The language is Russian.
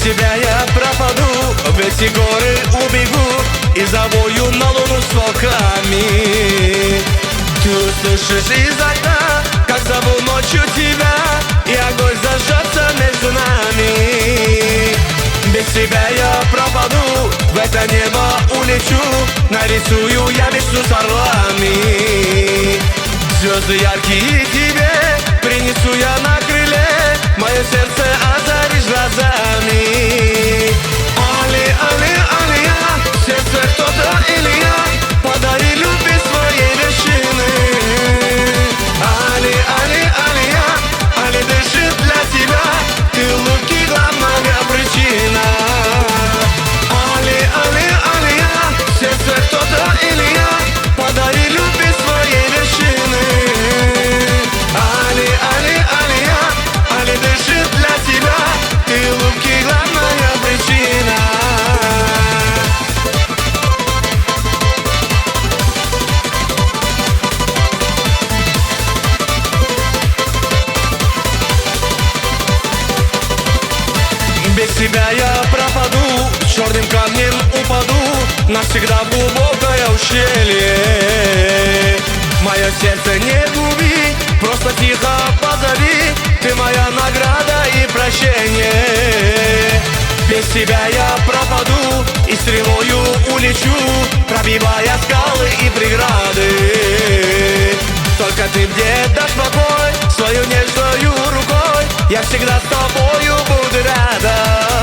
тебя я пропаду, в эти горы убегу и завою на луну с волками. Ты услышишь из окна, как зову ночью тебя, и огонь зажжется между нами. Без тебя я пропаду, в это небо улечу, нарисую я мечту с орлами. Звезды яркие тебе принесу я на крыле, мое сердце озаришь глазами. Али, али, алия, сердце кто-то или я, подари любви своей вершины. Али, али, алия, али дышит для тебя, ты улыбки главная причина. Али, али, алия, сердце кто-то или я, подари любви своей вершины. Али, али, алия, али дышит для тебя, ты улыбки главная причина. Без тебя я пропаду, черным камнем упаду навсегда в глубокое ущелье. Мое сердце не губи, просто тихо позови, ты моя награда и прощение. Без тебя я пропаду и стрелою улечу, пробивая скалы и преграды. Только ты мне дашь покой, свою нежную рукой, я всегда с тобою буду рядом.